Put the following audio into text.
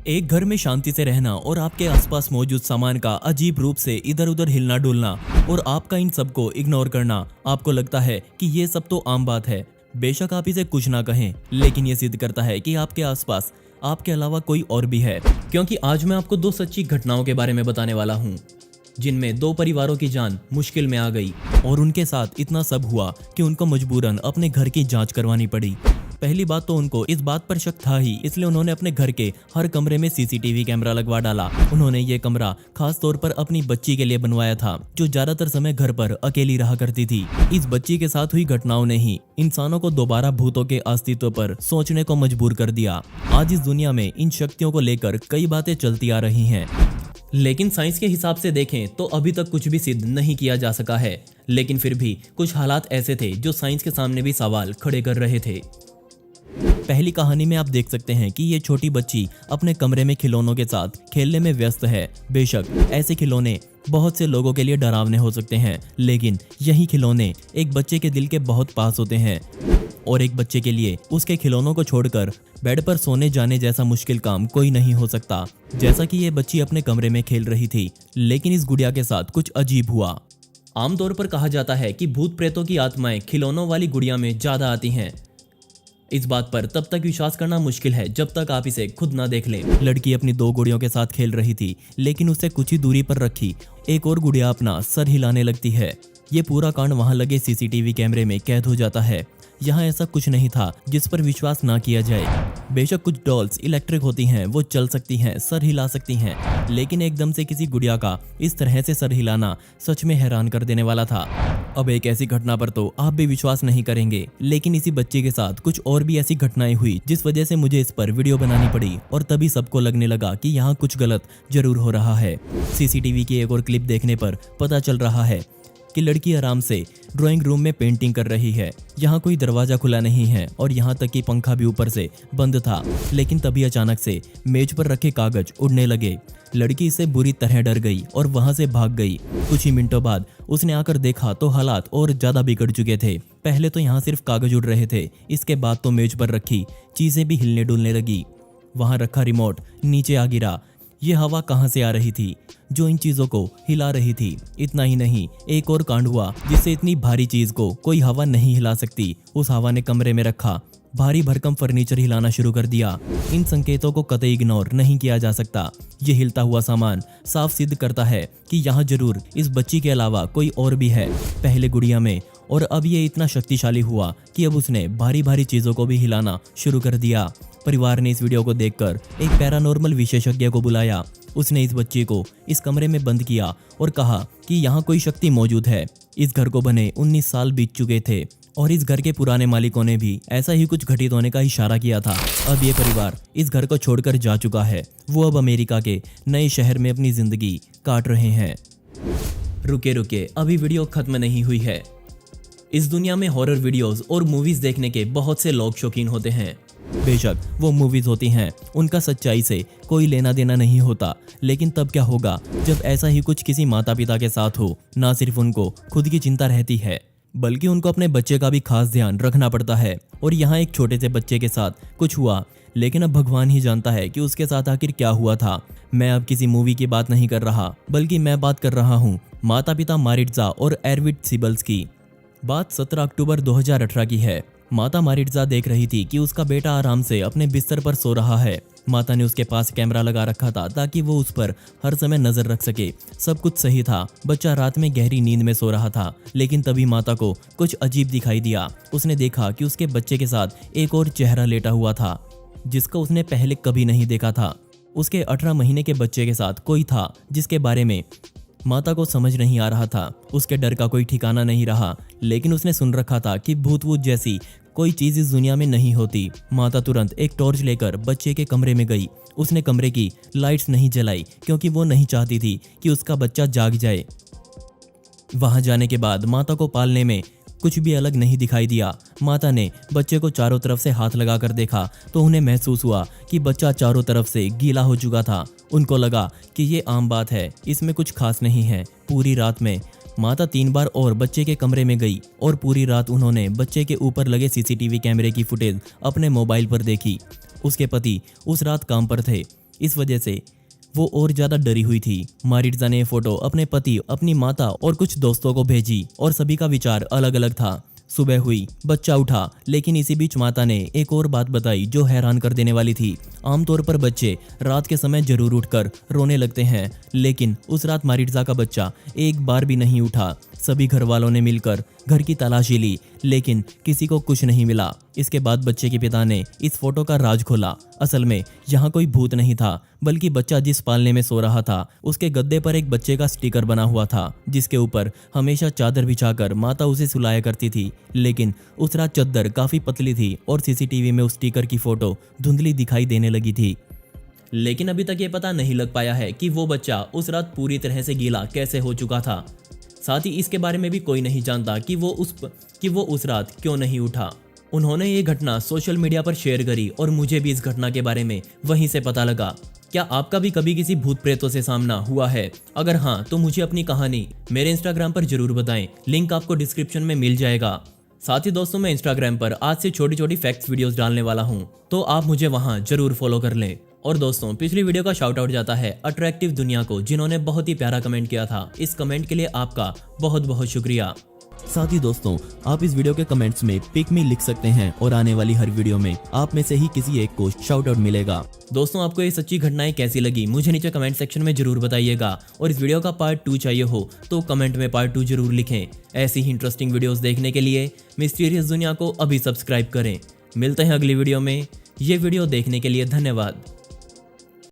एक घर में शांति से रहना और आपके आसपास मौजूद सामान का अजीब रूप से इधर उधर हिलना डुलना और आपका इन सबको इग्नोर करना, आपको लगता है कि ये सब तो आम बात है। बेशक आप इसे कुछ ना कहें, लेकिन ये सिद्ध करता है कि आपके आसपास आपके अलावा कोई और भी है। क्योंकि आज मैं आपको दो सच्ची घटनाओं के बारे में बताने वाला हूँ, जिनमें दो परिवारों की जान मुश्किल में आ गई और उनके साथ इतना सब हुआ कि उनको मजबूरन अपने घर की जांच करवानी पड़ी। पहली बात तो उनको इस बात पर शक था ही, इसलिए उन्होंने अपने घर के हर कमरे में सीसीटीवी कैमरा लगवा डाला। उन्होंने ये कमरा खास तौर पर अपनी बच्ची के लिए बनवाया था, जो ज्यादातर समय घर पर अकेली रहा करती थी। इस बच्ची के साथ हुई घटनाओं ने ही इंसानों को दोबारा भूतों के अस्तित्व पर सोचने को मजबूर कर दिया। आज इस दुनिया में इन शक्तियों को लेकर कई बातें चलती आ रही हैं, लेकिन साइंस के हिसाब से देखें तो अभी तक कुछ भी सिद्ध नहीं किया जा सका है। लेकिन फिर भी कुछ हालात ऐसे थे जो साइंस के सामने भी सवाल खड़े कर रहे थे। पहली कहानी में आप देख सकते हैं कि ये छोटी बच्ची अपने कमरे में खिलौनों के साथ खेलने में व्यस्त है। बेशक ऐसे खिलौने बहुत से लोगों के लिए डरावने हो सकते हैं, लेकिन यही खिलौने एक बच्चे के दिल के बहुत पास होते हैं और एक बच्चे के लिए उसके खिलौनों को छोड़कर बेड पर सोने जाने जैसा मुश्किल काम कोई नहीं हो सकता। जैसा कि ये बच्ची अपने कमरे में खेल रही थी, लेकिन इस गुड़िया के साथ कुछ अजीब हुआ। आमतौर पर कहा जाता है कि भूत प्रेतों की आत्माएं खिलौनों वाली गुड़िया में ज्यादा आती हैं। इस बात पर तब तक विश्वास करना मुश्किल है जब तक आप इसे खुद ना देख लें। लड़की अपनी दो गुड़ियों के साथ खेल रही थी, लेकिन उसे कुछ ही दूरी पर रखी एक और गुड़िया अपना सर हिलाने लगती है। ये पूरा कांड वहां लगे सीसीटीवी कैमरे में कैद हो जाता है। यहाँ ऐसा कुछ नहीं था जिस पर विश्वास ना किया जाए। बेशक कुछ डॉल्स इलेक्ट्रिक होती हैं, वो चल सकती हैं, सर हिला सकती हैं, लेकिन एकदम से किसी गुड़िया का इस तरह से सर हिलाना सच में हैरान कर देने वाला था। अब एक ऐसी घटना पर तो आप भी विश्वास नहीं करेंगे, लेकिन इसी बच्चे के साथ कुछ और भी ऐसी घटनाएं हुई जिस वजह से मुझे इस पर वीडियो बनानी पड़ी और तभी सबको लगने लगा कि यहाँ कुछ गलत जरूर हो रहा है। सीसीटीवी की एक और क्लिप देखने पर पता चल रहा है कि लड़की आराम से ड्राइंग रूम में पेंटिंग कर रही है। यहाँ कोई दरवाजा खुला नहीं है और यहाँ तक कि पंखा भी ऊपर से बंद था, लेकिन तभी अचानक से मेज पर रखे कागज उड़ने लगे। लड़की इससे बुरी तरह डर गई और वहां से भाग गई। कुछ ही मिनटों बाद उसने आकर देखा तो हालात और ज्यादा बिगड़ चुके थे। पहले तो यहाँ सिर्फ कागज उड़ रहे थे, इसके बाद तो मेज पर रखी चीजें भी हिलने डुलने लगी। वहां रखा रिमोट नीचे आ गिरा। ये हवा कहाँ से आ रही थी जो इन चीजों को हिला रही थी? इतना ही नहीं, एक और कांड हुआ जिससे इतनी भारी चीज को कोई हवा नहीं हिला सकती, उस हवा ने कमरे में रखा भारी भरकम फर्नीचर हिलाना शुरू कर दिया। इन संकेतों को कतई इग्नोर नहीं किया जा सकता। ये हिलता हुआ सामान साफ सिद्ध करता है कि यहाँ जरूर इस बच्ची के अलावा कोई और भी है, पहले गुड़िया में, और अब ये इतना शक्तिशाली हुआ कि अब उसने भारी भारी चीजों को भी हिलाना शुरू कर दिया। परिवार ने इस वीडियो को देखकर एक पैरानॉर्मल विशेषज्ञ को बुलाया। उसने इस बच्चे को इस कमरे में बंद किया और कहा कि यहाँ कोई शक्ति मौजूद है। इस घर को बने 19 साल बीत चुके थे और इस घर के पुराने मालिकों ने भी ऐसा ही कुछ घटित होने का इशारा किया था। अब ये परिवार इस घर को छोड़कर जा चुका है। वो अब अमेरिका के नए शहर में अपनी जिंदगी काट रहे हैं। रुके रुके, अभी वीडियो खत्म नहीं हुई है। इस दुनिया में हॉरर वीडियोस और मूवीज देखने के बहुत से लोग शौकीन होते हैं। बेशक वो मूवीज होती हैं, उनका सच्चाई से कोई लेना देना नहीं होता, लेकिन तब क्या होगा जब ऐसा ही कुछ किसी माता पिता के साथ हो? ना सिर्फ उनको खुद की चिंता रहती है, बल्कि उनको अपने बच्चे का भी खास ध्यान रखना पड़ता है। और यहाँ एक छोटे से बच्चे के साथ कुछ हुआ, लेकिन अब भगवान ही जानता है कि उसके साथ आखिर क्या हुआ था। मैं अब किसी मूवी की बात नहीं कर रहा, बल्कि मैं बात कर रहा हूँ माता पिता मारिट्जा और एरविड सिबल्स की। बात 17 अक्टूबर 2018 की है। माता मारिट्जा देख रही थी कि उसका बेटा आराम से अपने बिस्तर पर सो रहा है। माता ने उसके पास कैमरा लगा रखा था ताकि वो उस पर हर समय नजर रख सके। सब कुछ सही था, बच्चा रात में गहरी नींद में सो रहा था, लेकिन तभी माता को कुछ अजीब दिखाई दिया। उसने देखा कि उसके बच्चे के साथ एक और चेहरा लेटा हुआ था, जिसको उसने पहले कभी नहीं देखा था। उसके 18 महीने के बच्चे के साथ कोई था जिसके बारे में माता को समझ नहीं आ रहा था। उसके डर का कोई ठिकाना नहीं रहा, लेकिन उसने सुन रखा था कि भूत वूत जैसी कोई चीज इस दुनिया में नहीं होती। माता तुरंत एक टॉर्च लेकर बच्चे के कमरे में गई। उसने कमरे की लाइट्स नहीं जलाई क्योंकि वो नहीं चाहती थी कि उसका बच्चा जाग जाए। वहां जाने के बाद माता को पालने में कुछ भी अलग नहीं दिखाई दिया। माता ने बच्चे को चारों तरफ से हाथ लगाकर देखा तो उन्हें महसूस हुआ कि बच्चा चारों तरफ से गीला हो चुका था। उनको लगा कि ये आम बात है, इसमें कुछ खास नहीं है। पूरी रात में माता 3 बार और बच्चे के कमरे में गई और पूरी रात उन्होंने बच्चे के ऊपर लगे सीसीटीवी कैमरे की फुटेज अपने मोबाइल पर देखी। उसके पति उस रात काम पर थे, इस वजह से वो और ज्यादा डरी हुई थी। मारिट्जा ने ये फोटो अपने पति, अपनी माता और कुछ दोस्तों को भेजी और सभी का विचार अलग अलग था। सुबह हुई, बच्चा उठा, लेकिन इसी बीच माता ने एक और बात बताई जो हैरान कर देने वाली थी। आमतौर पर बच्चे रात के समय जरूर उठकर रोने लगते हैं, लेकिन उस रात मारिट्जा का बच्चा एक बार भी नहीं उठा। सभी घर वालों ने मिलकर घर की तलाशी ली, लेकिन किसी को कुछ नहीं मिला। इसके बाद बच्चे के पिता ने इस फोटो का राज खोला। असल में यहाँ कोई भूत नहीं था, बल्कि बच्चा जिस पालने में सो रहा था उसके गद्दे पर एक बच्चे का स्टिकर बना हुआ था, जिसके ऊपर हमेशा चादर बिछाकर माता उसे सुलाया करती थी। लेकिन उस रात चादर काफी पतली थी और सीसीटीवी में उस स्टिकर की फोटो धुंधली दिखाई देने लगी थी। लेकिन अभी तक ये पता नहीं लग पाया है कि वो बच्चा उस रात पूरी तरह से गीला कैसे हो चुका था। साथ ही इसके बारे में भी कोई नहीं जानता कि वो उस रात क्यों नहीं उठा। उन्होंने ये घटना सोशल मीडिया पर शेयर करी और मुझे भी इस घटना के बारे में वहीं से पता लगा। क्या आपका भी कभी किसी भूत प्रेतों से सामना हुआ है? अगर हाँ, तो मुझे अपनी कहानी मेरे इंस्टाग्राम पर जरूर बताएं। लिंक आपको डिस्क्रिप्शन में मिल जाएगा। साथ ही दोस्तों, मैं इंस्टाग्राम पर आज से छोटी छोटी फैक्ट्स वीडियोस डालने वाला हूँ, तो आप मुझे वहाँ जरूर फॉलो कर लें। और दोस्तों, पिछली वीडियो का शाउट आउट जाता है अट्रैक्टिव दुनिया को, जिन्होंने बहुत ही प्यारा कमेंट किया था। इस कमेंट के लिए आपका बहुत बहुत शुक्रिया। साथ ही दोस्तों, आप इस वीडियो के कमेंट्स में पिक मी लिख सकते हैं और आने वाली हर वीडियो में आप में से ही किसी एक को शाउट आउट मिलेगा। दोस्तों, आपको ये सच्ची घटनाएं कैसी लगी मुझे नीचे कमेंट सेक्शन में जरूर बताइएगा। और इस वीडियो का पार्ट 2 चाहिए हो तो कमेंट में पार्ट 2 जरूर लिखें। ऐसी ही इंटरेस्टिंग वीडियोस देखने के लिए मिस्टीरियस दुनिया को अभी सब्सक्राइब करें। मिलते हैं अगली वीडियो में। ये वीडियो देखने के लिए धन्यवाद।